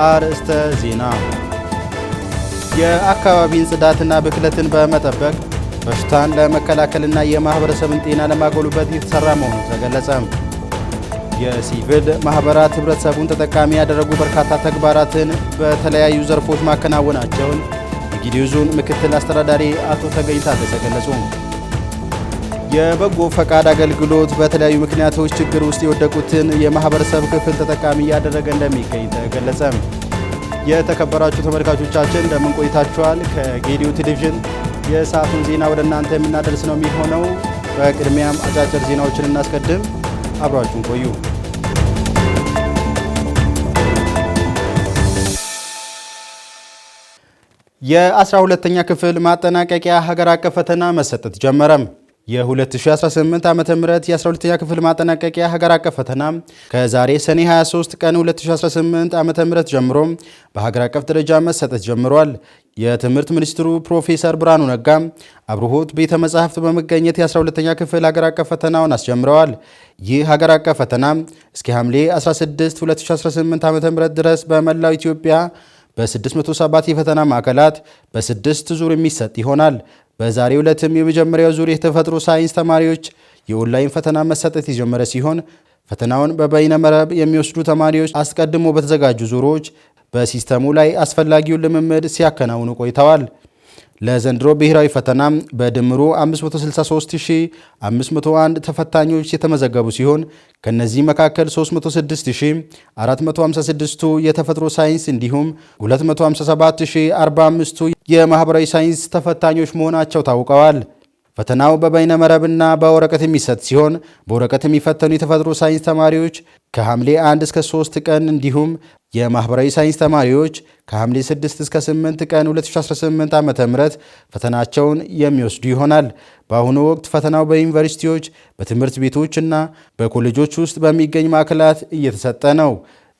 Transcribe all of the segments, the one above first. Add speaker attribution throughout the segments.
Speaker 1: አርእስተ ዜና። የአካባቢን ጽዳትና ብክለትን በመጠበቅ በሽታን ለመከላከልና የማህበረሰብን ጤና ለማጎልበት የተሰራ መሆኑ ተገለጸ። የሲቪል ማህበራት ህብረተሰቡን ተጠቃሚ ያደረጉ በርካታ ተግባራትን በተለያዩ ዘርፎች ማከናወናቸውን የጌዴኦ ዞን ምክትል አስተዳዳሪ አቶ ተገኝ ታደሰ ገለጹ። የበጎ ፈቃድ አገልግሎት በተለያዩ ምክንያቶች ችግር ውስጥ የወደቁትን የማህበረሰብ ክፍል ተጠቃሚ እያደረገ እንደሚገኝ ተገለጸ። የተከበራችሁ ተመልካቾቻችን እንደምን ቆይታችኋል? ከጌዴኦ ቴሌቪዥን የሰዓቱን ዜና ወደ እናንተ የምናደርስ ነው የሚሆነው። በቅድሚያም አጫጭር ዜናዎችን እናስቀድም። አብራችሁን ቆዩ። የ12ኛ ክፍል ማጠናቀቂያ ሀገር አቀፍ ፈተና መሰጠት ጀመረ። የ2018 ዓ.ም የ12ኛ ክፍል ማጠናቀቂያ ሀገር አቀፍ ፈተና ከዛሬ ሰኔ 23 ቀን 2018 ዓ.ም ጀምሮ በሀገር አቀፍ ደረጃ መሰጠት ጀምሯል። የትምህርት ሚኒስትሩ ፕሮፌሰር ብርሃኑ ነጋ አብርሆት ቤተ መጻሕፍት በመገኘት የ12ኛ ክፍል ሀገር አቀፍ ፈተናውን አስጀምረዋል። ይህ ሀገር አቀፍ ፈተና እስከ ሐምሌ 16 2018 ዓ.ም ድረስ በመላው ኢትዮጵያ በ607 የፈተና ማዕከላት በ6 ዙር የሚሰጥ ይሆናል። በዛሬው ዕለትም የመጀመሪያው ዙር የተፈጥሮ ሳይንስ ተማሪዎች የኦንላይን ፈተና መሰጠት የጀመረ ሲሆን ፈተናውን በበይነ መረብ የሚወስዱ ተማሪዎች አስቀድሞ በተዘጋጁ ዙሮች በሲስተሙ ላይ አስፈላጊውን ልምምድ ሲያከናውኑ ቆይተዋል። ለዘንድሮ ብሔራዊ ፈተና በድምሩ 563501 ተፈታኞች የተመዘገቡ ሲሆን ከነዚህ መካከል 306456ቱ የተፈጥሮ ሳይንስ እንዲሁም 257045ቱ የማህበራዊ ሳይንስ ተፈታኞች መሆናቸው ታውቀዋል። ፈተናው በበይነ መረብና በወረቀት የሚሰጥ ሲሆን በወረቀት የሚፈተኑ የተፈጥሮ ሳይንስ ተማሪዎች ከሐምሌ 1 እስከ 3 ቀን እንዲሁም የማህበራዊ ሳይንስ ተማሪዎች ከሐምሌ 6 እስከ 8 ቀን 2018 ዓ.ም ፈተናቸውን የሚወስዱ ይሆናል። በአሁኑ ወቅት ፈተናው በዩኒቨርሲቲዎች፣ በትምህርት ቤቶችና በኮሌጆች ውስጥ በሚገኝ ማዕከላት እየተሰጠ ነው።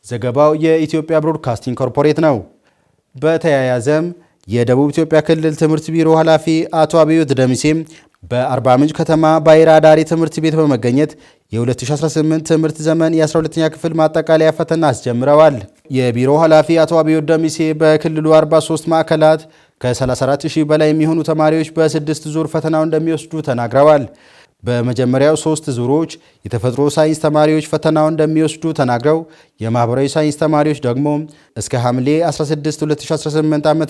Speaker 1: ዘገባው የኢትዮጵያ ብሮድካስቲንግ ኮርፖሬት ነው። በተያያዘም የደቡብ ኢትዮጵያ ክልል ትምህርት ቢሮ ኃላፊ አቶ አብዮት ደምሴም በአርባ ምንጭ ከተማ ባይራ ዳሪ ትምህርት ቤት በመገኘት የ2018 ትምህርት ዘመን የ12ኛ ክፍል ማጠቃለያ ፈተና አስጀምረዋል። የቢሮው ኃላፊ አቶ አብዮት ደምሴ በክልሉ 43 ማዕከላት ከ34000 በላይ የሚሆኑ ተማሪዎች በ6 ዙር ፈተናው እንደሚወስዱ ተናግረዋል። በመጀመሪያው 3 ዙሮች የተፈጥሮ ሳይንስ ተማሪዎች ፈተናውን እንደሚወስዱ ተናግረው የማህበራዊ ሳይንስ ተማሪዎች ደግሞ እስከ ሐምሌ 16 2018 ዓ.ም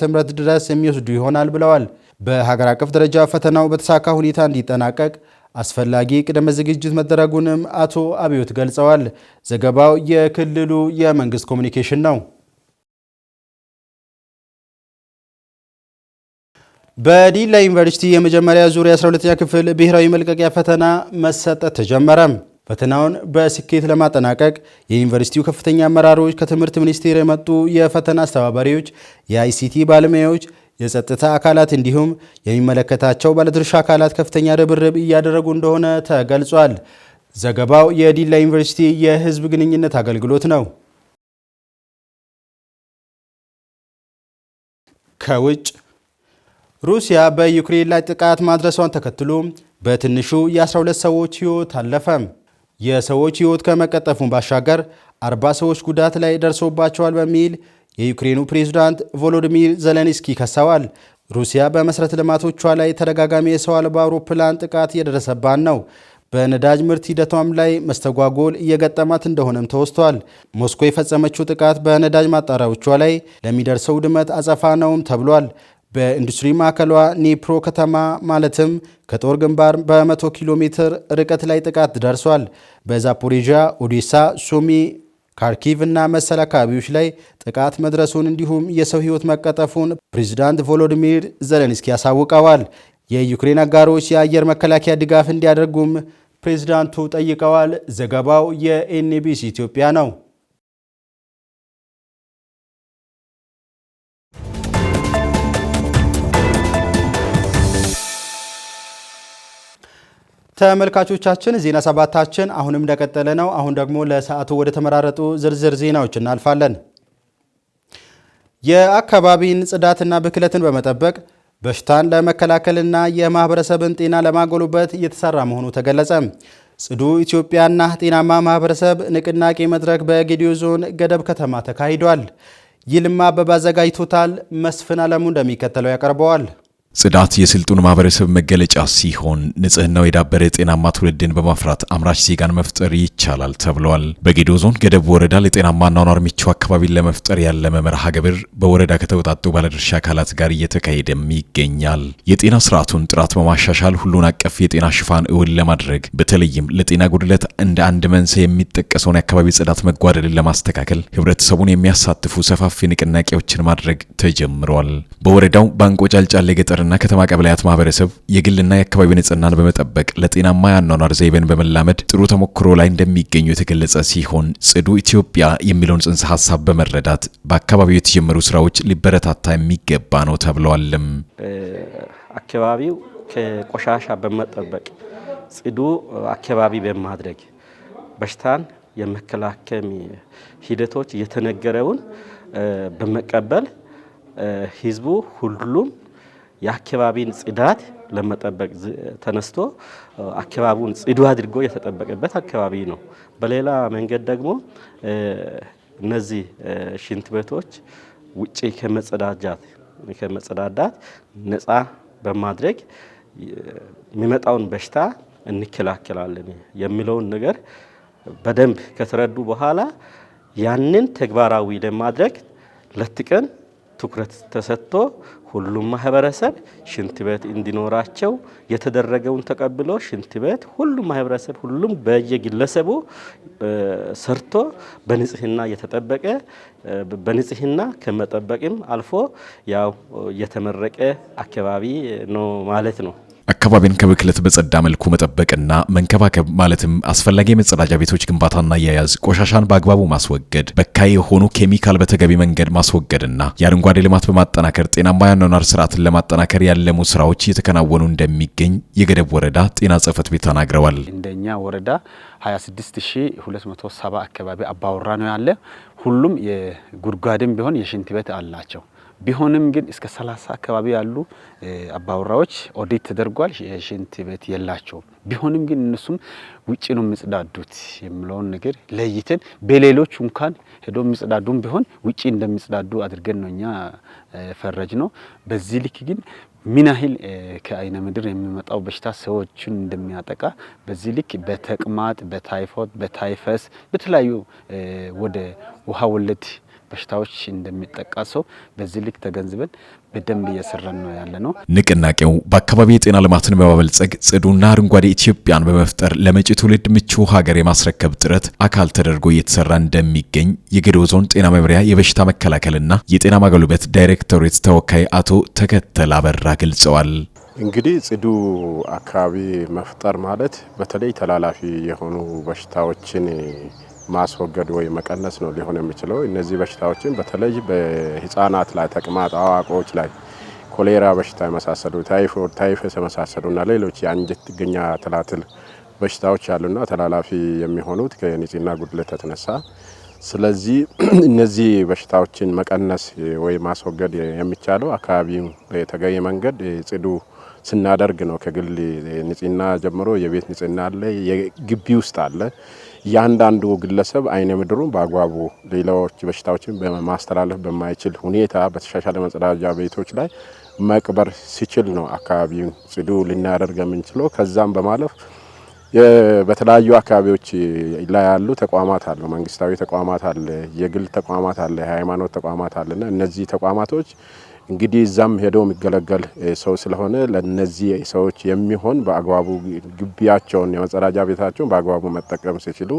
Speaker 1: ድረስ የሚወስዱ ይሆናል ብለዋል። በሀገር አቀፍ ደረጃ ፈተናው በተሳካ ሁኔታ እንዲጠናቀቅ አስፈላጊ ቅድመ ዝግጅት መደረጉንም አቶ አብዮት ገልጸዋል። ዘገባው የክልሉ የመንግስት ኮሚኒኬሽን ነው። በዲላ ዩኒቨርሲቲ የመጀመሪያ ዙር የ12ኛ ክፍል ብሔራዊ መልቀቂያ ፈተና መሰጠት ተጀመረ። ፈተናውን በስኬት ለማጠናቀቅ የዩኒቨርሲቲው ከፍተኛ አመራሮች፣ ከትምህርት ሚኒስቴር የመጡ የፈተና አስተባባሪዎች፣ የአይሲቲ ባለሙያዎች፣ የጸጥታ አካላት እንዲሁም የሚመለከታቸው ባለድርሻ አካላት ከፍተኛ ርብርብ እያደረጉ እንደሆነ ተገልጿል። ዘገባው የዲላ ዩኒቨርሲቲ የሕዝብ ግንኙነት አገልግሎት ነው። ከውጭ ሩሲያ በዩክሬን ላይ ጥቃት ማድረሷን ተከትሎ በትንሹ የ12 ሰዎች ሕይወት አለፈ። የሰዎች ሕይወት ከመቀጠፉን ባሻገር 40 ሰዎች ጉዳት ላይ ደርሶባቸዋል በሚል የዩክሬኑ ፕሬዝዳንት ቮሎዲሚር ዜሌንስኪ ከሰዋል። ሩሲያ በመሠረተ ልማቶቿ ላይ ተደጋጋሚ የሰው አልባ አውሮፕላን ጥቃት እየደረሰባት ነው። በነዳጅ ምርት ሂደቷም ላይ መስተጓጎል እየገጠማት እንደሆነም ተወስቷል። ሞስኮ የፈጸመችው ጥቃት በነዳጅ ማጣሪያዎቿ ላይ ለሚደርሰው ውድመት አጸፋ ነውም ተብሏል። በኢንዱስትሪ ማዕከሏ ኒፕሮ ከተማ ማለትም ከጦር ግንባር በ100 ኪሎ ሜትር ርቀት ላይ ጥቃት ደርሷል። በዛፖሪዥያ፣ ኦዴሳ፣ ሱሚ፣ ካርኪቭ እና መሰል አካባቢዎች ላይ ጥቃት መድረሱን እንዲሁም የሰው ሕይወት መቀጠፉን ፕሬዚዳንት ቮሎዲሚር ዜሌንስኪ አሳውቀዋል። የዩክሬን አጋሮች የአየር መከላከያ ድጋፍ እንዲያደርጉም ፕሬዚዳንቱ ጠይቀዋል። ዘገባው የኤንቢሲ ኢትዮጵያ ነው። ተመልካቾቻችን ዜና ሰባታችን አሁንም እንደቀጠለ ነው። አሁን ደግሞ ለሰዓቱ ወደ ተመራረጡ ዝርዝር ዜናዎች እናልፋለን። የአካባቢን ጽዳትና ብክለትን በመጠበቅ በሽታን ለመከላከልና የማህበረሰብን ጤና ለማጎልበት እየተሰራ መሆኑ ተገለጸ። ጽዱ ኢትዮጵያና ጤናማ ማህበረሰብ ንቅናቄ መድረክ በጌዴኦ ዞን ገደብ ከተማ ተካሂዷል። ይልማ አበባ አዘጋጅቶታል። መስፍን አለሙ እንደሚከተለው ያቀርበዋል።
Speaker 2: ጽዳት የስልጡን ማህበረሰብ መገለጫ ሲሆን ንጽህናው የዳበረ ጤናማ ትውልድን በማፍራት አምራች ዜጋን መፍጠር ይቻላል ተብሏል። በጌዶ ዞን ገደብ ወረዳ ለጤናማ አኗኗር ምቹ አካባቢን ለመፍጠር ያለመ መርሃ ግብር በወረዳ ከተውጣጡ ባለድርሻ አካላት ጋር እየተካሄደም ይገኛል። የጤና ስርዓቱን ጥራት በማሻሻል ሁሉን አቀፍ የጤና ሽፋን እውን ለማድረግ በተለይም ለጤና ጉድለት እንደ አንድ መንስኤ የሚጠቀሰውን የአካባቢ ጽዳት መጓደልን ለማስተካከል ህብረተሰቡን የሚያሳትፉ ሰፋፊ ንቅናቄዎችን ማድረግ ተጀምሯል። በወረዳው ባንቆጫልጫሌ ገጠር እና ከተማ ቀበሌያት ማህበረሰብ የግልና የአካባቢ ንጽህናን በመጠበቅ ለጤናማ የአኗኗር ዘይቤን በመላመድ ጥሩ ተሞክሮ ላይ እንደሚገኙ የተገለጸ ሲሆን ጽዱ ኢትዮጵያ የሚለውን ጽንሰ ሐሳብ በመረዳት በአካባቢው የተጀመሩ ስራዎች ሊበረታታ የሚገባ ነው ተብሏልም።
Speaker 3: አካባቢው ከቆሻሻ በመጠበቅ ጽዱ አካባቢ በማድረግ በሽታን የመከላከል ሂደቶች የተነገረውን በመቀበል ህዝቡ ሁሉም የአካባቢን ጽዳት ለመጠበቅ ተነስቶ አካባቢውን ጽዱ አድርጎ የተጠበቀበት አካባቢ ነው። በሌላ መንገድ ደግሞ እነዚህ ሽንት ቤቶች ውጪ ከመጸዳዳት ነፃ በማድረግ የሚመጣውን በሽታ እንከላከላለን የሚለውን ነገር በደንብ ከተረዱ በኋላ ያንን ተግባራዊ ለማድረግ ለትቀን ትኩረት ተሰጥቶ ሁሉም ማህበረሰብ ሽንት ቤት እንዲኖራቸው የተደረገውን ተቀብሎ ሽንት ቤት ሁሉም ማህበረሰብ ሁሉም በየግለሰቡ ሰርቶ በንጽህና የተጠበቀ በንጽህና ከመጠበቅም አልፎ ያው የተመረቀ አካባቢ ነው ማለት ነው።
Speaker 2: አካባቢን ከብክለት በጸዳ መልኩ መጠበቅና መንከባከብ ማለትም አስፈላጊ የመጸዳጃ ቤቶች ግንባታና አያያዝ፣ ቆሻሻን በአግባቡ ማስወገድ፣ በካይ የሆኑ ኬሚካል በተገቢ መንገድ ማስወገድና የአረንጓዴ ልማት በማጠናከር ጤናማ የአኗኗር ስርዓትን ለማጠናከር ያለሙ ስራዎች እየተከናወኑ እንደሚገኝ የገደብ ወረዳ ጤና ጽሕፈት ቤት ተናግረዋል።
Speaker 4: እንደኛ ወረዳ 26270 አካባቢ አባወራ ነው ያለ። ሁሉም የጉድጓድም ቢሆን የሽንት ቤት አላቸው። ቢሆንም ግን እስከ 30 አካባቢ ያሉ አባወራዎች ኦዲት ተደርጓል። የሽንት ቤት የላቸውም። ቢሆንም ግን እነሱም ውጪ ነው የሚጽዳዱት የሚለውን ነገር ለይተን በሌሎች እንኳን ሄዶ የሚጽዳዱም ቢሆን ውጪ እንደሚጽዳዱ አድርገን ነውኛ ፈረጅ ነው። በዚህ ልክ ግን ምን ያህል ከአይነ ምድር የሚመጣው በሽታ ሰዎችን እንደሚያጠቃ በዚህ ልክ በተቅማጥ፣ በታይፎይድ፣ በታይፈስ በተለያዩ ወደ ውሃ ወለድ በሽታዎች እንደሚጠቃሰው በዚህ ልክ ተገንዝበን በደንብ እየሰራን ነው ያለነው።
Speaker 2: ንቅናቄው በአካባቢ የጤና ልማትን በማበልጸግ ጽዱና አረንጓዴ ኢትዮጵያን በመፍጠር ለመጪ ትውልድ ምቹ ሀገር የማስረከብ ጥረት አካል ተደርጎ እየተሰራ እንደሚገኝ የጌዶ ዞን ጤና መምሪያ የበሽታ መከላከልና የጤና ማጎልበት ዳይሬክቶሬት ተወካይ አቶ ተከተል አበራ ገልጸዋል።
Speaker 5: እንግዲህ ጽዱ አካባቢ መፍጠር ማለት በተለይ ተላላፊ የሆኑ በሽታዎችን ማስወገድ ወይ መቀነስ ነው ሊሆን የሚችለው። እነዚህ በሽታዎችን በተለይ በህፃናት ላይ፣ ተቅማጥ፣ አዋቆች ላይ ኮሌራ በሽታ የመሳሰሉ ታይፎይድ፣ ታይፈስ የመሳሰሉና ሌሎች የአንጀት ጥገኛ ትላትል በሽታዎች ያሉና ተላላፊ የሚሆኑት ከንጽህና ጉድለት የተነሳ። ስለዚህ እነዚህ በሽታዎችን መቀነስ ወይ ማስወገድ የሚቻለው አካባቢውን በተገቢ መንገድ ጽዱ ስናደርግ ነው። ከግል ንጽህና ጀምሮ የቤት ንጽህና አለ፣ የግቢ ውስጥ አለ። ያንዳንዱ ግለሰብ አይነ ምድሩን በአግባቡ ሌሎች በሽታዎችን በማስተላለፍ በማይችል ሁኔታ በተሻሻለ መጸዳጃ ቤቶች ላይ መቅበር ሲችል ነው አካባቢውን ጽዱ ልናደርግ የምንችለው። ከዛም በማለፍ በተለያዩ አካባቢዎች ላይ ያሉ ተቋማት አሉ፣ መንግስታዊ ተቋማት አለ፣ የግል ተቋማት አለ፣ የሃይማኖት ተቋማት አለና እነዚህ ተቋማቶች እንግዲህ እዛም ሄዶ የሚገለገል ሰው ስለሆነ ለነዚህ ሰዎች የሚሆን በአግባቡ ግቢያቸውን የመጸዳጃ ቤታቸውን በአግባቡ መጠቀም ሲችሉ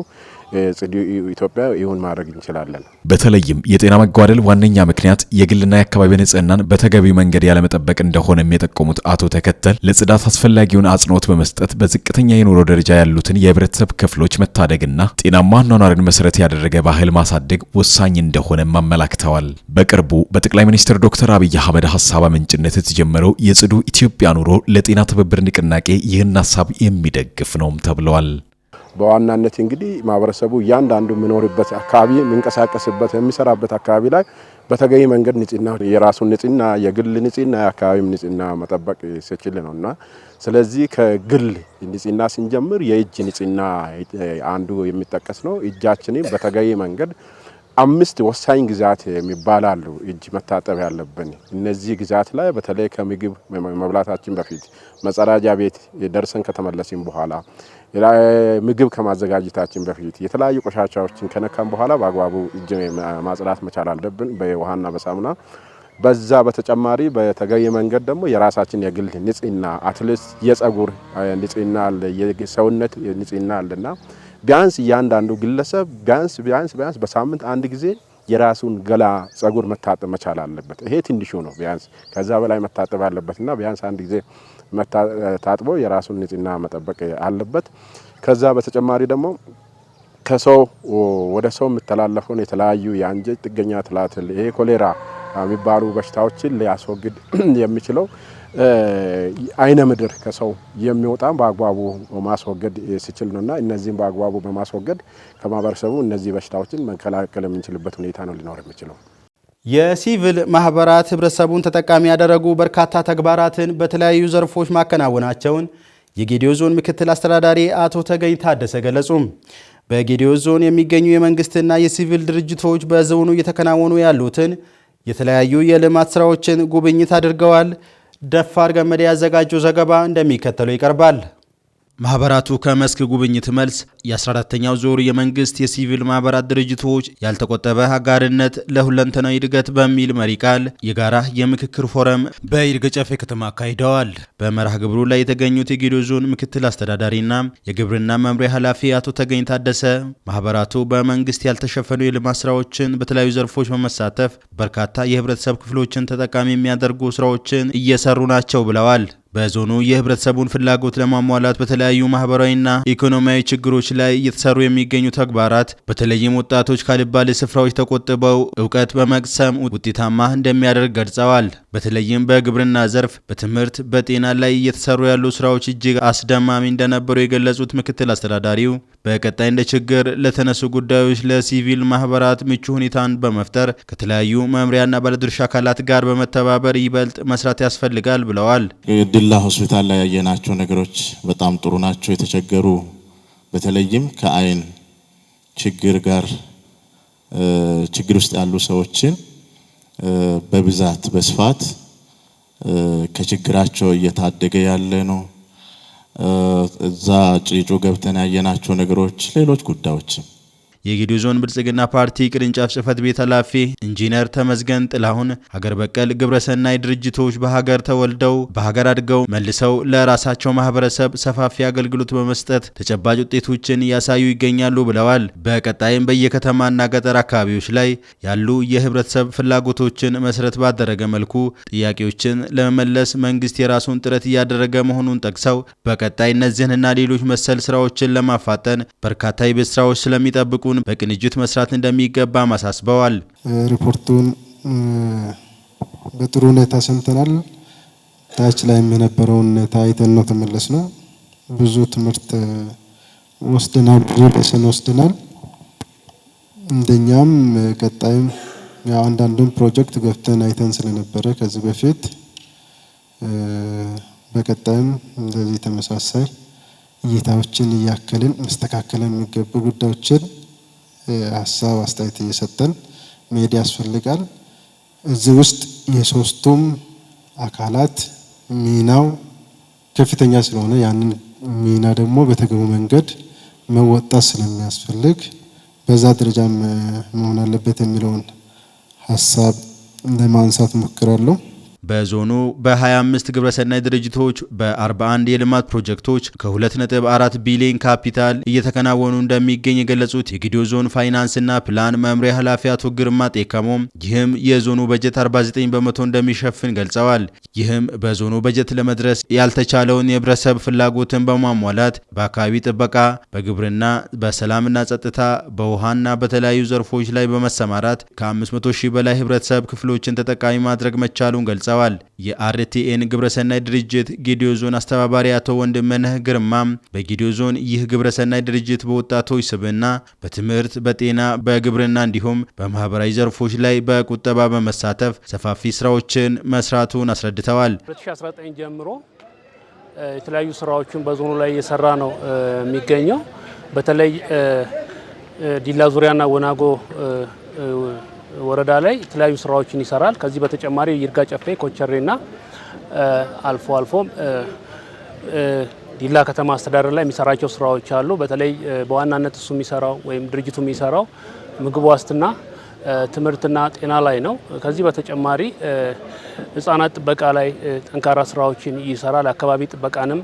Speaker 5: ጽዱ ኢትዮጵያ ይሁን ማድረግ እንችላለን።
Speaker 2: በተለይም የጤና መጓደል ዋነኛ ምክንያት የግልና የአካባቢ ንጽህናን በተገቢው መንገድ ያለመጠበቅ እንደሆነ የጠቆሙት አቶ ተከተል ለጽዳት አስፈላጊውን አጽንኦት በመስጠት በዝቅተኛ የኑሮ ደረጃ ያሉትን የህብረተሰብ ክፍሎች መታደግና ጤናማ አኗኗርን መሰረት ያደረገ ባህል ማሳደግ ወሳኝ እንደሆነ አመላክተዋል። በቅርቡ በጠቅላይ ሚኒስትር ዶክተር አብይ አህመድ ሐሳብ አመንጭነት የተጀመረው የጽዱ ኢትዮጵያ ኑሮ ለጤና ትብብር ንቅናቄ ይህን ሐሳብ የሚደግፍ ነውም ተብሏል።
Speaker 5: በዋናነት እንግዲህ ማህበረሰቡ እያንዳንዱ የሚኖርበት አካባቢ የሚንቀሳቀስበት የሚሰራበት አካባቢ ላይ በተገቢ መንገድ ንጽህና የራሱን ንጽህና የግል ንጽህና የአካባቢ ንጽህና መጠበቅ ሲችል ነውና ስለዚህ ከግል ንጽህና ስንጀምር የእጅ ንጽህና አንዱ የሚጠቀስ ነው። እጃችንን በተገቢ መንገድ 5 ወሳኝ ግዛት የሚባላሉ እጅ መታጠብ ያለብን። እነዚህ ግዛት ላይ በተለይ ከምግብ መብላታችን በፊት መጸዳጃ ቤት ደርሰን ከተመለስን በኋላ ምግብ ከማዘጋጀታችን በፊት የተለያዩ ቆሻሻዎችን ከነካን በኋላ በአግባቡ እጅ ማጽዳት መቻል አለብን በውሃና በሳሙና። በዛ በተጨማሪ በተገቢ መንገድ ደግሞ የራሳችን የግል ንጽህና አትሊስት የጸጉር ንጽህና አለ፣ የሰውነት ንጽህና አለና ቢያንስ እያንዳንዱ ግለሰብ ቢያንስ በሳምንት አንድ ጊዜ የራሱን ገላ ጸጉር መታጠብ መቻል አለበት። ይሄ ትንሹ ነው። ቢያንስ ከዛ በላይ መታጠብ አለበትና ቢያንስ አንድ ጊዜ ታጥቦ የራሱን ንጽህና መጠበቅ አለበት። ከዛ በተጨማሪ ደግሞ ከሰው ወደ ሰው የሚተላለፈውን የተለያዩ የአንጀት ጥገኛ ትላትል ይሄ ኮሌራ የሚባሉ በሽታዎችን ሊያስወግድ የሚችለው አይነ ምድር ከሰው የሚወጣም በአግባቡ ማስወገድ ሲችል ነውና እነዚህን በአግባቡ በማስወገድ ከማህበረሰቡ እነዚህ በሽታዎችን መከላከል የምንችልበት ሁኔታ ነው ሊኖር የሚችለው።
Speaker 1: የሲቪል ማህበራት ህብረተሰቡን ተጠቃሚ ያደረጉ በርካታ ተግባራትን በተለያዩ ዘርፎች ማከናወናቸውን የጌዲዮ ዞን ምክትል አስተዳዳሪ አቶ ተገኝ ታደሰ ገለጹ። በጌዲዮ ዞን የሚገኙ የመንግስትና የሲቪል ድርጅቶች በዞኑ እየተከናወኑ ያሉትን የተለያዩ የልማት ስራዎችን ጉብኝት አድርገዋል። ደፋር ገመድ ያዘጋጀው ዘገባ እንደሚከተለው ይቀርባል። ማህበራቱ ከመስክ ጉብኝት መልስ የ14ኛው ዙር የመንግስት የሲቪል ማህበራት ድርጅቶች ያልተቆጠበ አጋርነት ለሁለንተናዊ እድገት በሚል መሪ ቃል የጋራ የምክክር ፎረም በይርጋ ጨፌ ከተማ አካሂደዋል። በመርሃ ግብሩ ላይ የተገኙት የጌዲዮ ዞን ምክትል አስተዳዳሪና የግብርና መምሪያ ኃላፊ አቶ ተገኝ ታደሰ ማህበራቱ በመንግስት ያልተሸፈኑ የልማት ስራዎችን በተለያዩ ዘርፎች በመሳተፍ በርካታ የህብረተሰብ ክፍሎችን ተጠቃሚ የሚያደርጉ ስራዎችን እየሰሩ ናቸው ብለዋል። በዞኑ የህብረተሰቡን ፍላጎት ለማሟላት በተለያዩ ማህበራዊና ኢኮኖሚያዊ ችግሮች ላይ እየተሰሩ የሚገኙ ተግባራት በተለይም ወጣቶች ካልባሌ ስፍራዎች ተቆጥበው እውቀት በመቅሰም ውጤታማ እንደሚያደርግ ገልጸዋል። በተለይም በግብርና ዘርፍ፣ በትምህርት፣ በጤና ላይ እየተሰሩ ያሉ ስራዎች እጅግ አስደማሚ እንደነበሩ የገለጹት ምክትል አስተዳዳሪው በቀጣይ እንደ ችግር ለተነሱ ጉዳዮች ለሲቪል ማህበራት ምቹ ሁኔታን በመፍጠር ከተለያዩ መምሪያና ባለድርሻ አካላት ጋር በመተባበር ይበልጥ መስራት ያስፈልጋል ብለዋል።
Speaker 6: ዲላ ሆስፒታል ላይ ያየናቸው ነገሮች በጣም ጥሩ ናቸው። የተቸገሩ በተለይም ከአይን ችግር ጋር ችግር ውስጥ ያሉ ሰዎችን በብዛት በስፋት ከችግራቸው እየታደገ ያለ ነው። እዛ ጭጮ ገብተን ያየናቸው ነገሮች ሌሎች ጉዳዮችም
Speaker 1: የጌዲዮ ዞን ብልጽግና ፓርቲ ቅርንጫፍ ጽህፈት ቤት ኃላፊ ኢንጂነር ተመስገን ጥላሁን ሀገር በቀል ግብረሰናይ ድርጅቶች በሀገር ተወልደው በሀገር አድገው መልሰው ለራሳቸው ማህበረሰብ ሰፋፊ አገልግሎት በመስጠት ተጨባጭ ውጤቶችን እያሳዩ ይገኛሉ ብለዋል። በቀጣይም በየከተማና ገጠር አካባቢዎች ላይ ያሉ የህብረተሰብ ፍላጎቶችን መሰረት ባደረገ መልኩ ጥያቄዎችን ለመመለስ መንግስት የራሱን ጥረት እያደረገ መሆኑን ጠቅሰው በቀጣይ እነዚህንና ሌሎች መሰል ስራዎችን ለማፋጠን በርካታ የቤት ስራዎች ስለሚጠብቁ በቅንጅት መስራት እንደሚገባ ማሳስበዋል።
Speaker 7: ሪፖርቱን በጥሩ ሁኔታ ሰምተናል። ታች ላይ የነበረውን ሁኔታ አይተን ነው ተመለስነው። ብዙ ትምህርት ወስደናል፣ ብዙ ለሰን ወስደናል። እንደኛም ቀጣይም ያው አንዳንዱን ፕሮጀክት ገብተን አይተን ስለነበረ ከዚህ በፊት በቀጣይም እንደዚህ ተመሳሳይ እይታዎችን እያከልን መስተካከል የሚገቡ ጉዳዮችን ሀሳብ አስተያየት እየሰጠን መሄድ ያስፈልጋል። እዚህ ውስጥ የሶስቱም አካላት ሚናው ከፍተኛ ስለሆነ ያንን ሚና ደግሞ በተገቢው መንገድ መወጣት ስለሚያስፈልግ በዛ ደረጃ መሆን አለበት የሚለውን ሀሳብ ለማንሳት ሞክራለሁ።
Speaker 1: በዞኑ በ25 ግብረሰናይ ድርጅቶች በ41 የልማት ፕሮጀክቶች ከ2.4 ቢሊዮን ካፒታል እየተከናወኑ እንደሚገኝ የገለጹት የጌዲዮ ዞን ፋይናንስና ፕላን መምሪያ ኃላፊ አቶ ግርማ ጤከሞ ይህም የዞኑ በጀት 49 በመቶ እንደሚሸፍን ገልጸዋል። ይህም በዞኑ በጀት ለመድረስ ያልተቻለውን የህብረተሰብ ፍላጎትን በማሟላት በአካባቢ ጥበቃ፣ በግብርና፣ በሰላምና ጸጥታ፣ በውሃና በተለያዩ ዘርፎች ላይ በመሰማራት ከ500 ሺህ በላይ ህብረተሰብ ክፍሎችን ተጠቃሚ ማድረግ መቻሉን ገልጸዋል። የአርቲኤን ግብረሰናይ ድርጅት ጌዲዮ ዞን አስተባባሪ አቶ ወንድምነህ ግርማም በጌዲዮ ዞን ይህ ግብረሰናይ ድርጅት በወጣቶች ስብዕና፣ በትምህርት፣ በጤና፣ በግብርና እንዲሁም በማህበራዊ ዘርፎች ላይ በቁጠባ በመሳተፍ ሰፋፊ ስራዎችን መስራቱን አስረድተዋል።
Speaker 8: 2019 ጀምሮ የተለያዩ ስራዎችን በዞኑ ላይ እየሰራ ነው የሚገኘው። በተለይ ዲላ ዙሪያና ወናጎ ወረዳ ላይ የተለያዩ ስራዎችን ይሰራል። ከዚህ በተጨማሪ ይርጋ ጨፌ፣ ኮቸሬና አልፎ አልፎም ዲላ ከተማ አስተዳደር ላይ የሚሰራቸው ስራዎች አሉ። በተለይ በዋናነት እሱ የሚሰራው ወይም ድርጅቱ የሚሰራው ምግብ ዋስትና፣ ትምህርትና ጤና ላይ ነው። ከዚህ በተጨማሪ ህጻናት ጥበቃ ላይ ጠንካራ ስራዎችን ይሰራል። አካባቢ ጥበቃንም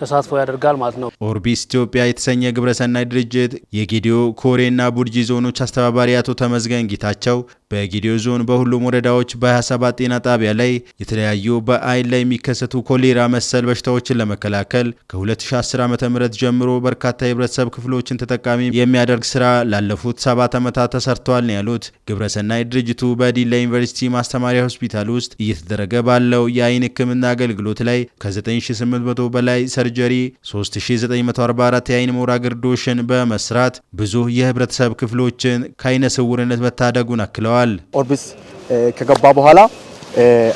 Speaker 8: ተሳትፎ ያደርጋል ማለት ነው።
Speaker 1: ኦርቢስ ኢትዮጵያ የተሰኘ ግብረሰናይ ድርጅት የጌዲዮ ኮሬና ቡርጂ ዞኖች አስተባባሪ አቶ ተመዝገን ጌታቸው በጌዲዮ ዞን በሁሉም ወረዳዎች በ27 ጤና ጣቢያ ላይ የተለያዩ በአይን ላይ የሚከሰቱ ኮሌራ መሰል በሽታዎችን ለመከላከል ከ2010 ዓ.ም ጀምሮ በርካታ የህብረተሰብ ክፍሎችን ተጠቃሚ የሚያደርግ ስራ ላለፉት 7 ዓመታት ተሰርቷል ነው ያሉት። ግብረሰናይ ድርጅቱ በዲላ ዩኒቨርሲቲ ማስተማሪያ ሆስፒታል ውስጥ እየተደረገ ባለው የአይን ህክምና አገልግሎት ላይ ከ9800 በላይ ሰርጀሪ፣ 3944 የአይን ሞራ ግርዶሽን በመስራት ብዙ የህብረተሰብ ክፍሎችን ከአይነ ስውርነት መታደጉን አክለዋል።
Speaker 9: ኦርቢስ ከገባ በኋላ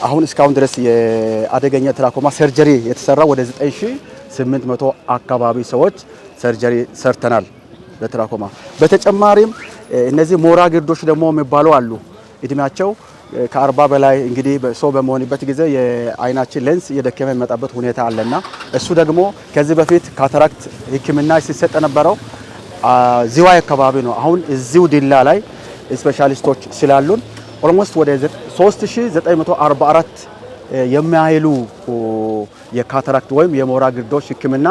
Speaker 9: አሁን እስካሁን ድረስ የአደገኛ ትራኮማ ሰርጀሪ የተሰራ ወደ 9800 አካባቢ ሰዎች ሰርጀሪ ሰርተናል ለትራኮማ። በተጨማሪም እነዚህ ሞራ ግርዶሽ ደግሞ የሚባሉ አሉ። እድሜያቸው ከ40 በላይ እንግዲህ ሰው በመሆንበት ጊዜ የአይናችን ሌንስ እየደከመ የሚመጣበት ሁኔታ አለና እሱ ደግሞ ከዚህ በፊት ካታራክት ህክምና ሲሰጥ የነበረው ዝዋይ አካባቢ ነው። አሁን እዚሁ ዲላ ላይ ስፔሻሊስቶች ስላሉን ኦልሞስት ወደ 3944 የሚያህሉ የካታራክት ወይም የሞራ ግርዶሽ ህክምና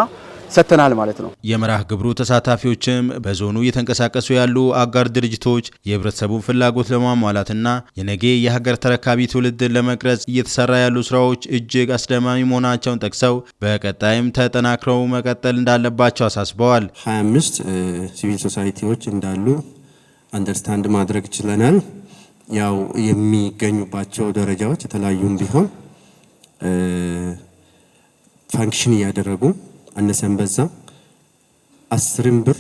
Speaker 9: ሰጥተናል ማለት ነው።
Speaker 1: የመርሃ ግብሩ ተሳታፊዎችም በዞኑ እየተንቀሳቀሱ ያሉ አጋር ድርጅቶች የህብረተሰቡን ፍላጎት ለማሟላትና የነገ የሀገር ተረካቢ ትውልድን ለመቅረጽ እየተሰራ ያሉ ስራዎች እጅግ አስደማሚ መሆናቸውን ጠቅሰው በቀጣይም ተጠናክረው መቀጠል እንዳለባቸው አሳስበዋል።
Speaker 10: 25 ሲቪል ሶሳይቲዎች እንዳሉ አንደርስታንድ ማድረግ ችለናል። ያው የሚገኙባቸው ደረጃዎች የተለያዩም ቢሆን ፋንክሽን እያደረጉ አነሰን በዛ 10 ብር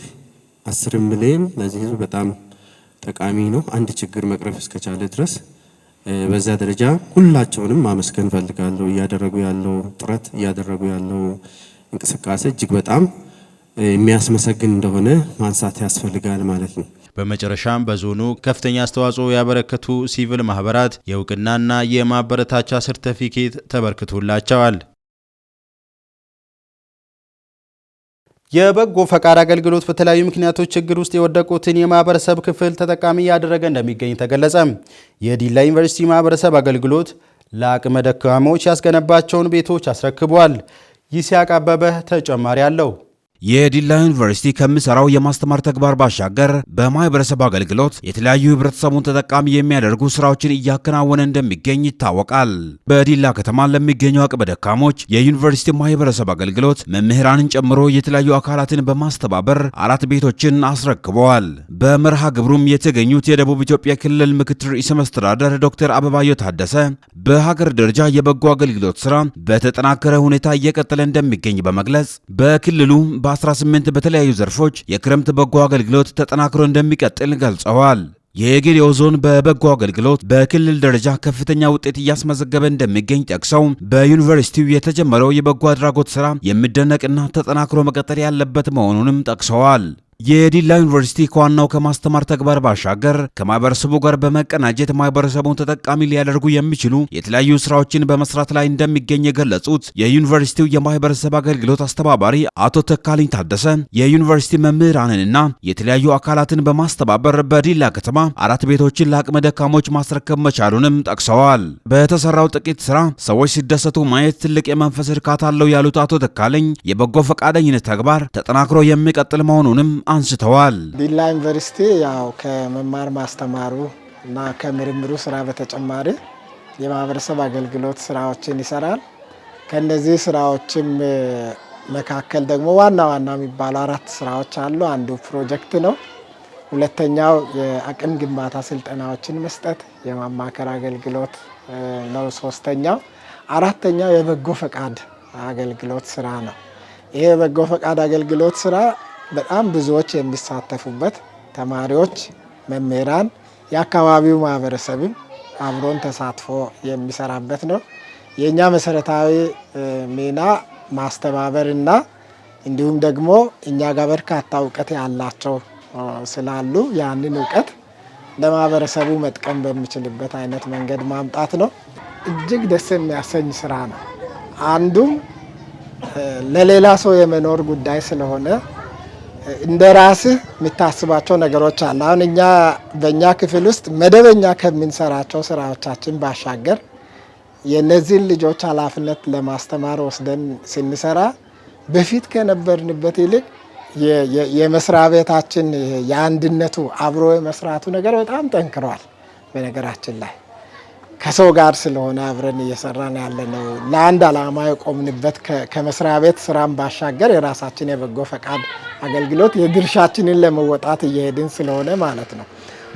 Speaker 10: 10 ሚሊዮን ለዚህ ህዝብ በጣም ጠቃሚ ነው። አንድ ችግር መቅረፍ እስከቻለ ድረስ በዛ ደረጃ ሁላቸውንም ማመስገን ፈልጋለሁ። እያደረጉ ያለው ጥረት እያደረጉ ያለው እንቅስቃሴ እጅግ በጣም የሚያስመሰግን እንደሆነ ማንሳት ያስፈልጋል ማለት ነው።
Speaker 1: በመጨረሻም በዞኑ ከፍተኛ አስተዋጽኦ ያበረከቱ ሲቪል ማህበራት የእውቅናና የማበረታቻ ሰርቲፊኬት ተበርክቶላቸዋል። የበጎ ፈቃድ አገልግሎት በተለያዩ ምክንያቶች ችግር ውስጥ የወደቁትን የማህበረሰብ ክፍል ተጠቃሚ እያደረገ እንደሚገኝ ተገለጸ። የዲላ ዩኒቨርሲቲ ማህበረሰብ አገልግሎት ለአቅመ ደካሞች ያስገነባቸውን ቤቶች አስረክቧል። ይስሐቅ አበበ ተጨማሪ አለው።
Speaker 11: የዲላ ዩኒቨርሲቲ ከሚሰራው የማስተማር ተግባር ባሻገር በማህበረሰብ አገልግሎት የተለያዩ ህብረተሰቡን ተጠቃሚ የሚያደርጉ ስራዎችን እያከናወነ እንደሚገኝ ይታወቃል። በዲላ ከተማ ለሚገኙ አቅመ ደካሞች የዩኒቨርሲቲ ማህበረሰብ አገልግሎት መምህራንን ጨምሮ የተለያዩ አካላትን በማስተባበር 4 ቤቶችን አስረክበዋል። በመርሃ ግብሩም የተገኙት የደቡብ ኢትዮጵያ ክልል ምክትል ርዕሰ መስተዳድር ዶክተር አበባዮ ታደሰ በሀገር ደረጃ የበጎ አገልግሎት ስራ በተጠናከረ ሁኔታ እየቀጠለ እንደሚገኝ በመግለጽ በክልሉ በ18 በተለያዩ ዘርፎች የክረምት በጎ አገልግሎት ተጠናክሮ እንደሚቀጥል ገልጸዋል። የጌዲዮ ዞን በበጎ አገልግሎት በክልል ደረጃ ከፍተኛ ውጤት እያስመዘገበ እንደሚገኝ ጠቅሰው በዩኒቨርሲቲው የተጀመረው የበጎ አድራጎት ስራ የሚደነቅና ተጠናክሮ መቀጠል ያለበት መሆኑንም ጠቅሰዋል። የዲላ ዩኒቨርሲቲ ከዋናው ከማስተማር ተግባር ባሻገር ከማህበረሰቡ ጋር በመቀናጀት ማህበረሰቡን ተጠቃሚ ሊያደርጉ የሚችሉ የተለያዩ ስራዎችን በመስራት ላይ እንደሚገኝ የገለጹት የዩኒቨርሲቲው የማህበረሰብ አገልግሎት አስተባባሪ አቶ ተካልኝ ታደሰ የዩኒቨርሲቲ መምህራንንና የተለያዩ አካላትን በማስተባበር በዲላ ከተማ 4 ቤቶችን ለአቅመ ደካሞች ማስረከብ መቻሉንም ጠቅሰዋል። በተሰራው ጥቂት ስራ ሰዎች ሲደሰቱ ማየት ትልቅ የመንፈስ እርካታ አለው ያሉት አቶ ተካልኝ የበጎ ፈቃደኝነት ተግባር ተጠናክሮ የሚቀጥል መሆኑንም አንስተዋል።
Speaker 12: ዲላ ዩኒቨርሲቲ ያው ከመማር ማስተማሩ እና ከምርምሩ ስራ በተጨማሪ የማህበረሰብ አገልግሎት ስራዎችን ይሰራል። ከነዚህ ስራዎችም መካከል ደግሞ ዋና ዋና የሚባሉ 4 ስራዎች አሉ። አንዱ ፕሮጀክት ነው። ሁለተኛው የአቅም ግንባታ ስልጠናዎችን መስጠት የማማከር አገልግሎት ነው። ሶስተኛው፣ አራተኛው የበጎ ፈቃድ አገልግሎት ስራ ነው። ይሄ የበጎ ፈቃድ አገልግሎት ስራ በጣም ብዙዎች የሚሳተፉበት ተማሪዎች፣ መምህራን፣ የአካባቢው ማህበረሰብም አብሮን ተሳትፎ የሚሰራበት ነው። የኛ መሰረታዊ ሚና ማስተባበርና እንዲሁም ደግሞ እኛ ጋር በርካታ እውቀት ያላቸው ስላሉ ያንን እውቀት ለማህበረሰቡ መጥቀም በሚችልበት አይነት መንገድ ማምጣት ነው። እጅግ ደስ የሚያሰኝ ስራ ነው። አንዱም ለሌላ ሰው የመኖር ጉዳይ ስለሆነ እንደ ራስህ የምታስባቸው ነገሮች አሉ። አሁን እኛ በእኛ ክፍል ውስጥ መደበኛ ከምንሰራቸው ስራዎቻችን ባሻገር የእነዚህን ልጆች ኃላፊነት ለማስተማር ወስደን ስንሰራ በፊት ከነበርንበት ይልቅ የመስሪያ ቤታችን የአንድነቱ አብሮ የመስራቱ ነገር በጣም ጠንክሯል። በነገራችን ላይ ከሰው ጋር ስለሆነ አብረን እየሰራን ያለነው ለአንድ ዓላማ የቆምንበት ከመስሪያ ቤት ስራም ባሻገር የራሳችን የበጎ ፈቃድ አገልግሎት የድርሻችንን ለመወጣት እየሄድን ስለሆነ ማለት ነው።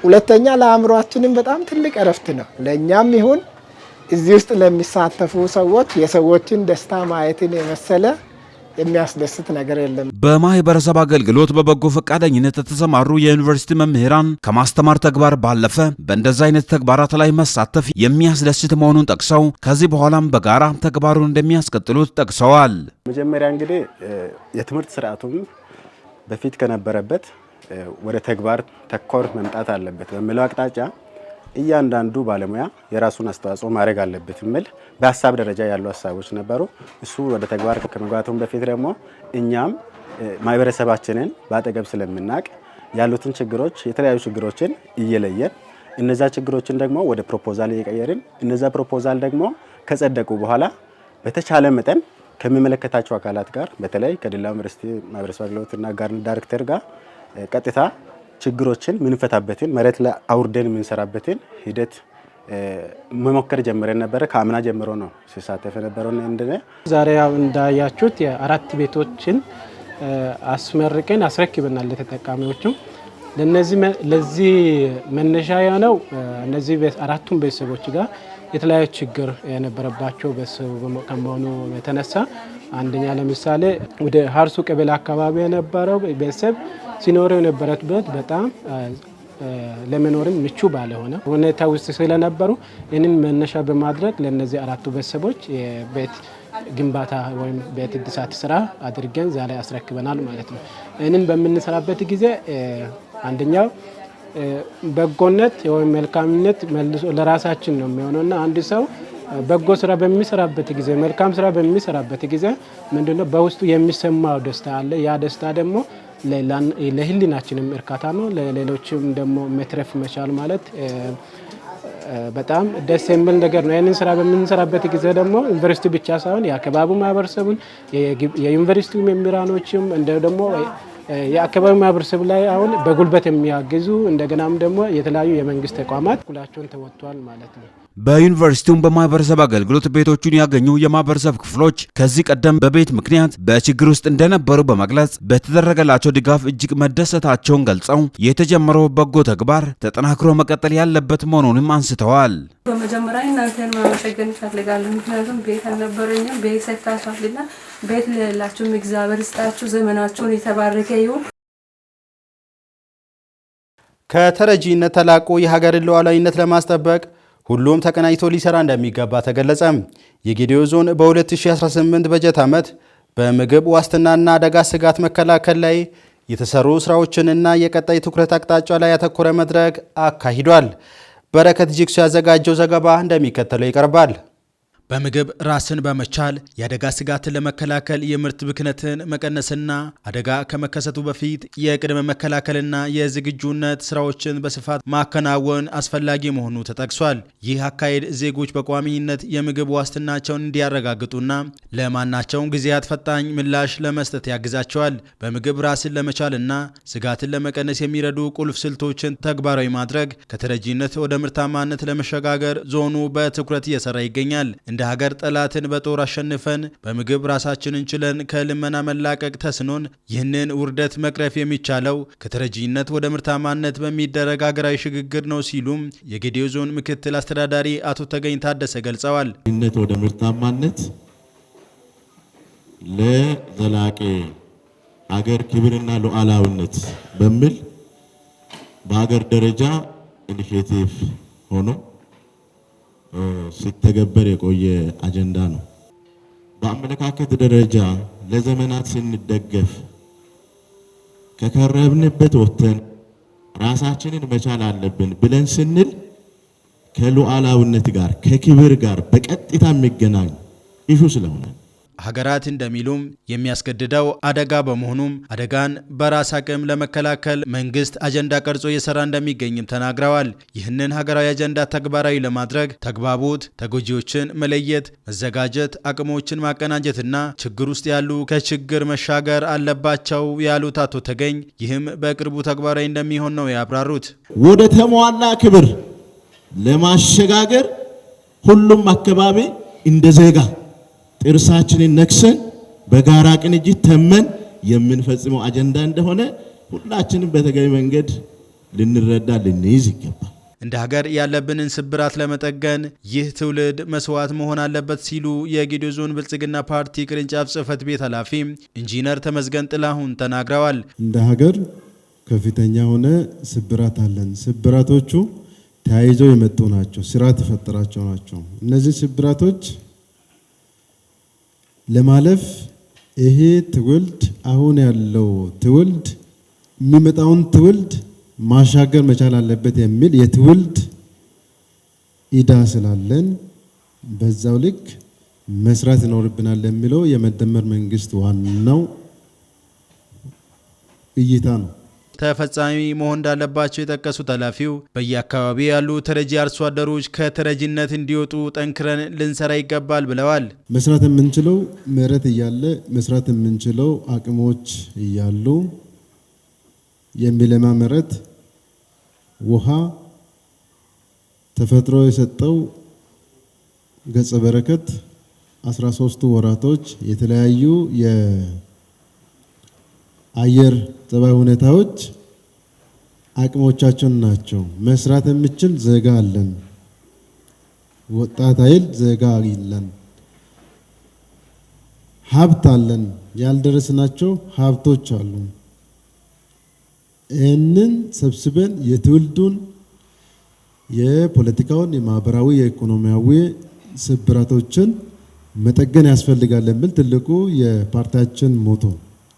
Speaker 12: ሁለተኛ ለአእምሯችንም በጣም ትልቅ እረፍት ነው። ለእኛም ይሁን እዚህ ውስጥ ለሚሳተፉ ሰዎች የሰዎችን ደስታ ማየትን የመሰለ የሚያስደስት ነገር የለም።
Speaker 11: በማህበረሰብ አገልግሎት በበጎ ፈቃደኝነት የተሰማሩ የዩኒቨርሲቲ መምህራን ከማስተማር ተግባር ባለፈ በእንደዚህ አይነት ተግባራት ላይ መሳተፍ የሚያስደስት መሆኑን ጠቅሰው ከዚህ በኋላም በጋራ ተግባሩን እንደሚያስቀጥሉት ጠቅሰዋል።
Speaker 9: መጀመሪያ እንግዲህ የትምህርት ስርዓቱም በፊት ከነበረበት ወደ ተግባር ተኮር መምጣት አለበት በሚለው አቅጣጫ እያንዳንዱ ባለሙያ የራሱን አስተዋጽኦ ማድረግ አለበት የሚል በሀሳብ ደረጃ ያሉ ሀሳቦች ነበሩ። እሱ ወደ ተግባር ከመግባቱም በፊት ደግሞ እኛም ማህበረሰባችንን በአጠገብ ስለምናቅ ያሉትን ችግሮች የተለያዩ ችግሮችን እየለየን እነዛ ችግሮችን ደግሞ ወደ ፕሮፖዛል እየቀየርን እነዛ ፕሮፖዛል ደግሞ ከጸደቁ በኋላ በተቻለ መጠን ከሚመለከታቸው አካላት ጋር በተለይ ከዲላ ዩኒቨርሲቲ ማህበረሰብ አገልግሎትና አጋርነት ዳይሬክተር ጋር ቀጥታ ችግሮችን ምንፈታበትን መሬት ላይ አውርደን የምንሰራበትን ሂደት መሞከር ጀምረን ነበረ። ከአምና ጀምሮ ነው ሲሳተፍ የነበረው። እንደነ
Speaker 8: ዛሬ እንዳያችሁት የአራት ቤቶችን አስመርቀን አስረክበናል ለተጠቃሚዎቹ። ለዚህ መነሻ የሆነው እነዚህ አራቱም ቤተሰቦች ጋር የተለያዩ ችግር የነበረባቸው ቤተሰብ ከመሆኑ የተነሳ አንደኛ ለምሳሌ ወደ ሀርሱ ቀበሌ አካባቢ የነበረው ቤተሰብ ሲኖረው የነበረበት በጣም ለመኖርም ምቹ ባለሆነ ሁኔታ ውስጥ ስለነበሩ ይህንን መነሻ በማድረግ ለነዚህ አራቱ ቤተሰቦች የቤት ግንባታ ወይም ቤት እድሳት ስራ አድርገን ዛሬ አስረክበናል ማለት ነው። ይህንን በምንሰራበት ጊዜ አንደኛው በጎነት ወይም መልካምነት መልሶ ለራሳችን ነው የሚሆነውና አንድ ሰው በጎ ስራ በሚሰራበት ጊዜ መልካም ስራ በሚሰራበት ጊዜ ምንድነው በውስጡ የሚሰማው ደስታ አለ። ያ ደስታ ደግሞ ለህሊናችንም እርካታ ነው። ለሌሎችም ደግሞ መትረፍ መቻል ማለት በጣም ደስ የሚል ነገር ነው። ይህንን ስራ በምንሰራበት ጊዜ ደግሞ ዩኒቨርሲቲ ብቻ ሳይሆን የአካባቢው ማህበረሰቡን የዩኒቨርሲቲው መምህራኖችም እንደ ደግሞ የአካባቢው ማህበረሰብ ላይ አሁን በጉልበት የሚያግዙ እንደገናም ደግሞ የተለያዩ የመንግስት ተቋማት ሁላቸውን ተወጥቷል ማለት ነው።
Speaker 11: በዩኒቨርሲቲውም በማህበረሰብ አገልግሎት ቤቶቹን ያገኙ የማህበረሰብ ክፍሎች ከዚህ ቀደም በቤት ምክንያት በችግር ውስጥ እንደነበሩ በመግለጽ በተደረገላቸው ድጋፍ እጅግ መደሰታቸውን ገልጸው የተጀመረው በጎ ተግባር ተጠናክሮ መቀጠል ያለበት መሆኑንም አንስተዋል።
Speaker 13: በመጀመሪያ እናንተን ማመሰገን እፈልጋለሁ። ምክንያቱም ቤት አልነበረኝም። ቤት ሰጥታችኋልና ቤት ለሌላችሁም እግዚአብሔር ይስጣችሁ፣ ዘመናችሁን የተባረከ ይሁን።
Speaker 1: ከተረጂነት ተላቆ የሀገርን ሉዓላዊነት ለማስጠበቅ ሁሉም ተቀናጅቶ ሊሰራ እንደሚገባ ተገለጸ። የጌዴኦ ዞን በ2018 በጀት ዓመት በምግብ ዋስትናና አደጋ ስጋት መከላከል ላይ የተሰሩ ስራዎችንና የቀጣይ ትኩረት አቅጣጫ ላይ ያተኮረ መድረክ አካሂዷል። በረከት ጂክሱ ያዘጋጀው ዘገባ እንደሚከተለው ይቀርባል።
Speaker 14: በምግብ ራስን በመቻል የአደጋ ስጋትን ለመከላከል የምርት ብክነትን መቀነስና አደጋ ከመከሰቱ በፊት የቅድመ መከላከልና የዝግጁነት ስራዎችን በስፋት ማከናወን አስፈላጊ መሆኑ ተጠቅሷል። ይህ አካሄድ ዜጎች በቋሚነት የምግብ ዋስትናቸውን እንዲያረጋግጡና ለማናቸውም ጊዜያት ፈጣኝ ምላሽ ለመስጠት ያግዛቸዋል። በምግብ ራስን ለመቻልና ስጋትን ለመቀነስ የሚረዱ ቁልፍ ስልቶችን ተግባራዊ ማድረግ ከተረጂነት ወደ ምርታማነት ለመሸጋገር ዞኑ በትኩረት እየሰራ ይገኛል። እንደ ሀገር ጠላትን በጦር አሸንፈን በምግብ ራሳችንን ችለን ከልመና መላቀቅ ተስኖን ይህንን ውርደት መቅረፍ የሚቻለው ከተረጂነት ወደ ምርታማነት በሚደረግ ሀገራዊ ሽግግር ነው ሲሉም የጌዴኦ ዞን ምክትል አስተዳዳሪ አቶ ተገኝ ታደሰ ገልጸዋል።
Speaker 6: ወደ ምርታማነት ለዘላቂ ሀገር ክብርና ሉዓላዊነት በሚል በሀገር ደረጃ ኢኒሼቲቭ ሆኖ ሲተገበር የቆየ አጀንዳ ነው። በአመለካከት ደረጃ ለዘመናት ስንደገፍ ከከረብንበት ወጥተን ራሳችንን መቻል አለብን ብለን ስንል ከሉዓላዊነት ጋር ከክብር ጋር በቀጥታ የሚገናኝ ኢሹ ስለሆነ
Speaker 14: ሀገራት እንደሚሉም የሚያስገድደው አደጋ በመሆኑም አደጋን በራስ አቅም ለመከላከል መንግስት አጀንዳ ቀርጾ እየሰራ እንደሚገኝም ተናግረዋል። ይህንን ሀገራዊ አጀንዳ ተግባራዊ ለማድረግ ተግባቦት፣ ተጎጂዎችን መለየት፣ መዘጋጀት፣ አቅሞችን ማቀናጀትና ችግር ውስጥ ያሉ ከችግር መሻገር አለባቸው ያሉት አቶ ተገኝ ይህም በቅርቡ ተግባራዊ እንደሚሆን ነው ያብራሩት።
Speaker 6: ወደ ተሟላ ክብር ለማሸጋገር ሁሉም አካባቢ እንደ ዜጋ ጥርሳችንን ነክሰን በጋራ ቅንጅት ተመን የምንፈጽመው አጀንዳ እንደሆነ ሁላችንም በተገቢ መንገድ ልንረዳ ልንይዝ ይገባል።
Speaker 14: እንደ ሀገር ያለብንን ስብራት ለመጠገን ይህ ትውልድ መስዋዕት መሆን አለበት ሲሉ የጌዴኦ ዞን ብልጽግና ፓርቲ ቅርንጫፍ ጽህፈት ቤት ኃላፊ ኢንጂነር ተመስገን ጥላሁን ተናግረዋል።
Speaker 7: እንደ ሀገር ከፍተኛ ሆነ ስብራት አለን። ስብራቶቹ ተያይዘው የመጡ ናቸው። ስርዓት የፈጠራቸው ናቸው። እነዚህ ስብራቶች ለማለፍ ይሄ ትውልድ አሁን ያለው ትውልድ የሚመጣውን ትውልድ ማሻገር መቻል አለበት የሚል የትውልድ ኢዳ ስላለን በዛው ልክ መስራት ይኖርብናል የሚለው የመደመር መንግስት ዋናው እይታ ነው።
Speaker 14: ተፈጻሚ መሆን እንዳለባቸው የጠቀሱት ኃላፊው በየአካባቢው ያሉ ተረጂ አርሶ አደሮች ከተረጂነት እንዲወጡ ጠንክረን ልንሰራ ይገባል ብለዋል።
Speaker 7: መስራት የምንችለው መሬት እያለ መስራት የምንችለው አቅሞች እያሉ የሚለማ መሬት፣ ውሃ፣ ተፈጥሮ የሰጠው ገጸ በረከት 13 ወራቶች የተለያዩ የአየር ጸባይ ሁኔታዎች አቅሞቻችን ናቸው። መስራት የሚችል ዜጋ አለን። ወጣት ኃይል ዜጋ አለን። ሀብት አለን። ያልደረስናቸው ሀብቶች አሉ። ይህንን ሰብስበን የትውልዱን የፖለቲካውን፣ የማህበራዊ፣ የኢኮኖሚያዊ ስብራቶችን መጠገን ያስፈልጋል የሚል ትልቁ የፓርቲያችን ሞቶ።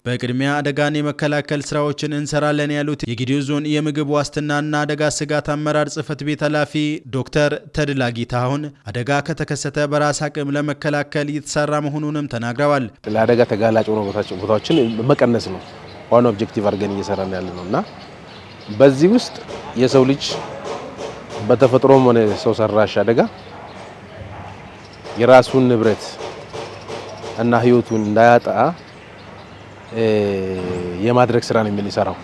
Speaker 14: በቅድሚያ አደጋን የመከላከል ስራዎችን እንሰራለን ያሉት የጌዴኦ ዞን የምግብ ዋስትናና አደጋ ስጋት አመራር ጽህፈት ቤት ኃላፊ ዶክተር ተድላ ጌታሁን አደጋ ከተከሰተ በራስ አቅም ለመከላከል እየተሰራ መሆኑንም ተናግረዋል።
Speaker 15: ለአደጋ ተጋላጭ ሆኖ ቦታዎችን መቀነስ ነው ዋናው ኦብጀክቲቭ አድርገን እየሰራን ያለ ነውና በዚህ ውስጥ የሰው ልጅ በተፈጥሮም ሆነ ሰው ሰራሽ አደጋ የራሱን ንብረት እና ህይወቱን እንዳያጣ የማድረግ ስራ ነው የሚሰራው።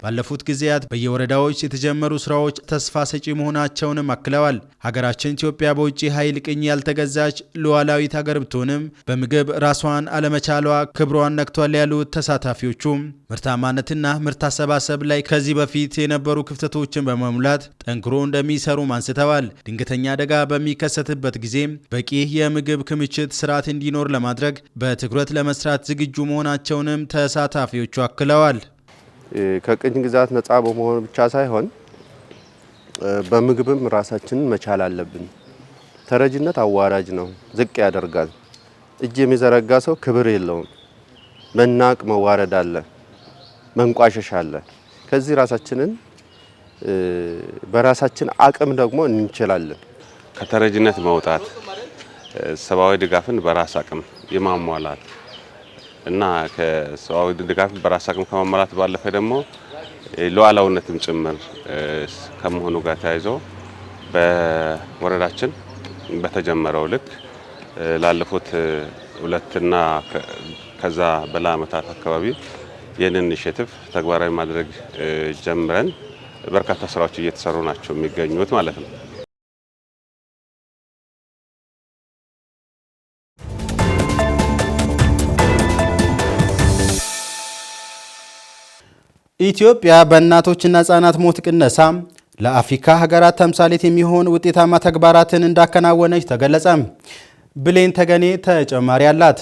Speaker 14: ባለፉት ጊዜያት በየወረዳዎች የተጀመሩ ስራዎች ተስፋ ሰጪ መሆናቸውንም አክለዋል። ሀገራችን ኢትዮጵያ በውጭ ኃይል ቅኝ ያልተገዛች ሉዓላዊት ሀገር ብትሆንም በምግብ ራሷን አለመቻሏ ክብሯን ነክቷል ያሉት ተሳታፊዎቹ ምርታማነትና ምርት አሰባሰብ ላይ ከዚህ በፊት የነበሩ ክፍተቶችን በመሙላት ጠንክሮ እንደሚሰሩም አንስተዋል። ድንገተኛ አደጋ በሚከሰትበት ጊዜ በቂ የምግብ ክምችት ስርዓት እንዲኖር ለማድረግ በትኩረት ለመስራት ዝግጁ መሆናቸውንም ተሳታፊዎቹ አክለዋል።
Speaker 16: ከቅኝ ግዛት ነፃ በመሆን ብቻ ሳይሆን በምግብም ራሳችንን መቻል አለብን። ተረጂነት አዋራጅ ነው፣ ዝቅ ያደርጋል። እጅ የሚዘረጋ ሰው ክብር የለውም። መናቅ፣ መዋረድ አለ፣ መንቋሸሽ አለ። ከዚህ ራሳችንን በራሳችን አቅም ደግሞ እንችላለን።
Speaker 17: ከተረጂነት መውጣት፣ ሰብአዊ ድጋፍን በራስ አቅም የማሟላት እና ከሰብአዊ ድጋፍ በራስ አቅም ከማሟላት ባለፈ ደግሞ ሉዓላዊነትም ጭምር ከመሆኑ ጋር ተያይዞ በወረዳችን በተጀመረው ልክ ላለፉት 2 እና ከዛ በላይ ዓመታት አካባቢ ይህንን ኢኒሼቲቭ ተግባራዊ ማድረግ ጀምረን በርካታ ስራዎች እየተሰሩ ናቸው የሚገኙት ማለት ነው።
Speaker 1: ኢትዮጵያ በእናቶችና ህጻናት ሞት ቅነሳ ለአፍሪካ ሀገራት ተምሳሌት የሚሆን ውጤታማ ተግባራትን እንዳከናወነች ተገለጸ። ብሌን ተገኔ ተጨማሪ አላት።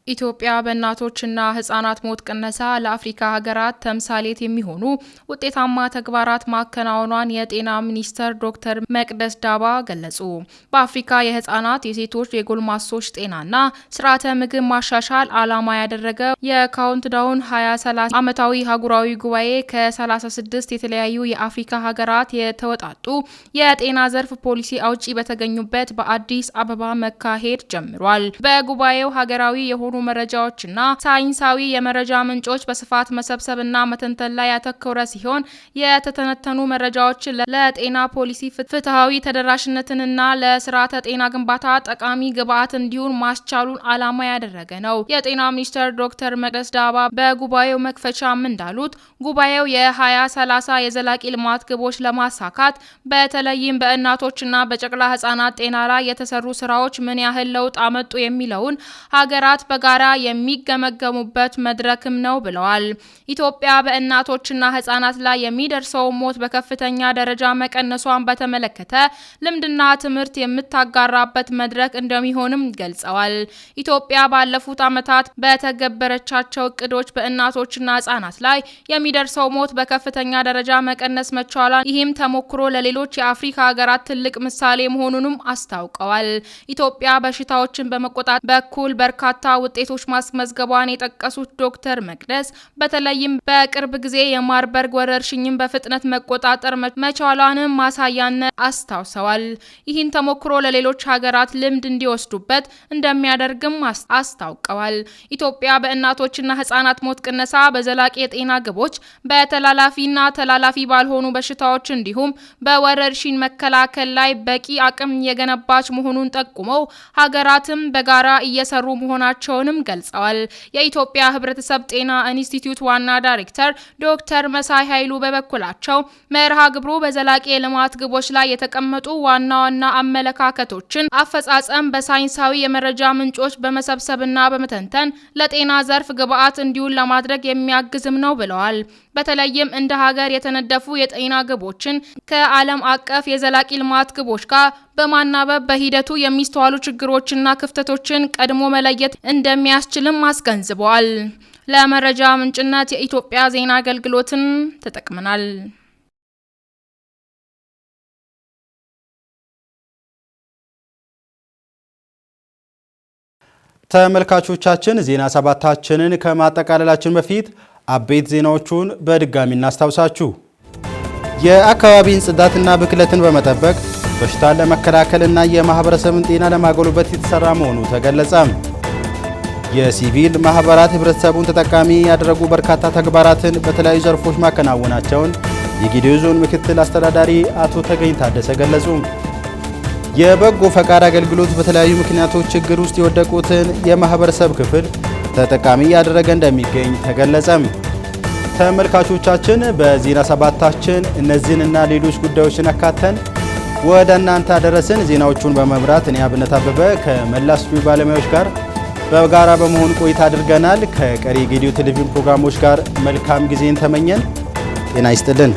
Speaker 18: ኢትዮጵያ በእናቶችና ህጻናት ሞት ቅነሳ ለአፍሪካ ሀገራት ተምሳሌት የሚሆኑ ውጤታማ ተግባራት ማከናወኗን የጤና ሚኒስትር ዶክተር መቅደስ ዳባ ገለጹ። በአፍሪካ የህጻናት፣ የሴቶች፣ የጎልማሶች ጤናና ስርዓተ ምግብ ማሻሻል ዓላማ ያደረገ የካውንትዳውን 2030 ዓመታዊ አህጉራዊ ጉባኤ ከ36 የተለያዩ የአፍሪካ ሀገራት የተወጣጡ የጤና ዘርፍ ፖሊሲ አውጪ በተገኙበት በአዲስ አበባ መካሄድ ጀምሯል። በጉባኤው ሀገራዊ የሆኑ መረጃዎችና ሳይንሳዊ የመረጃ ምንጮች በስፋት መሰብሰብና መተንተን ላይ ያተኮረ ሲሆን የተተነተኑ መረጃዎች ለጤና ፖሊሲ ፍትሃዊ ተደራሽነትንና ለስርዓተ ጤና ግንባታ ጠቃሚ ግብዓት እንዲሆን ማስቻሉን ዓላማ ያደረገ ነው። የጤና ሚኒስትር ዶክተር መቅደስ ዳባ በጉባኤው መክፈቻም እንዳሉት ጉባኤው የ2030 የዘላቂ ልማት ግቦች ለማሳካት በተለይም በእናቶችና በጨቅላ ህጻናት ጤና ላይ የተሰሩ ስራዎች ምን ያህል ለውጥ አመጡ የሚለውን ሀገራት በጋራ የሚገመገሙበት መድረክም ነው ብለዋል። ኢትዮጵያ በእናቶችና ህጻናት ላይ የሚደርሰው ሞት በከፍተኛ ደረጃ መቀነሷን በተመለከተ ልምድና ትምህርት የምታጋራበት መድረክ እንደሚሆንም ገልጸዋል። ኢትዮጵያ ባለፉት ዓመታት በተገበረቻቸው እቅዶች በእናቶችና ህጻናት ላይ የሚደርሰው ሞት በከፍተኛ ደረጃ መቀነስ መቻሏን፣ ይህም ተሞክሮ ለሌሎች የአፍሪካ ሀገራት ትልቅ ምሳሌ መሆኑንም አስታውቀዋል። ኢትዮጵያ በሽታዎችን በመቆጣጠር በኩል በርካታ ውጤቶች ማስመዝገቧን የጠቀሱት ዶክተር መቅደስ በተለይም በቅርብ ጊዜ የማርበርግ ወረርሽኝን በፍጥነት መቆጣጠር መቻሏንም ማሳያነት አስታውሰዋል። ይህን ተሞክሮ ለሌሎች ሀገራት ልምድ እንዲወስዱበት እንደሚያደርግም አስታውቀዋል። ኢትዮጵያ በእናቶችና ህጻናት ሞት ቅነሳ፣ በዘላቂ የጤና ግቦች፣ በተላላፊና ተላላፊ ባልሆኑ በሽታዎች እንዲሁም በወረርሽኝ መከላከል ላይ በቂ አቅም የገነባች መሆኑን ጠቁመው ሀገራትም በጋራ እየሰሩ መሆናቸውንም ገልጸዋል። የኢትዮጵያ ህብረተሰብ ጤና ኢንስቲትዩት ዋና ዳይሬክተር ዶክተር መሳይ ኃይሉ በበኩላቸው መርሃ ግብሩ በዘላቂ የልማት ግቦች ላይ የተቀመጡ ዋና ዋና አመለካከቶችን አፈጻጸም በሳይንሳዊ የመረጃ ምንጮች በመሰብሰብና በመተንተን ለጤና ዘርፍ ግብዓት እንዲውል ለማድረግ የሚያግዝም ነው ብለዋል። በተለይም እንደ ሀገር የተነደፉ የጤና ግቦችን ከዓለም አቀፍ የዘላቂ ልማት ግቦች ጋር በማናበብ በሂደቱ የሚስተዋሉ ችግሮችና ክፍተቶችን ቀድሞ መለየት እንደሚያስችልም አስገንዝበዋል። ለመረጃ ምንጭነት የኢትዮጵያ ዜና አገልግሎትን ተጠቅመናል።
Speaker 1: ተመልካቾቻችን ዜና ሰባታችንን ከማጠቃለላችን በፊት አበይት ዜናዎቹን በድጋሚ እናስታውሳችሁ። የአካባቢን ጽዳትና ብክለትን በመጠበቅ በሽታን ለመከላከልና የማህበረሰብን ጤና ለማጎልበት የተሰራ መሆኑ ተገለጸ። የሲቪል ማህበራት ህብረተሰቡን ተጠቃሚ ያደረጉ በርካታ ተግባራትን በተለያዩ ዘርፎች ማከናወናቸውን የጌዴኦ ዞን ምክትል አስተዳዳሪ አቶ ተገኝ ታደሰ ገለጹ። የበጎ ፈቃድ አገልግሎት በተለያዩ ምክንያቶች ችግር ውስጥ የወደቁትን የማህበረሰብ ክፍል ተጠቃሚ ያደረገ እንደሚገኝ ተገለጸ። ተመልካቾቻችን በዜና ሰባታችን እነዚህንና ሌሎች ጉዳዮችን አካተን ወደ እናንተ አደረስን። ዜናዎቹን በመምራት እኔ አብነት አበበ ከመላ ስቱዲዮ ባለሙያዎች ጋር በጋራ በመሆን ቆይታ አድርገናል። ከቀሪ ጌዴኦ ቴሌቪዥን ፕሮግራሞች ጋር መልካም ጊዜን ተመኘን። ጤና ይስጥልን።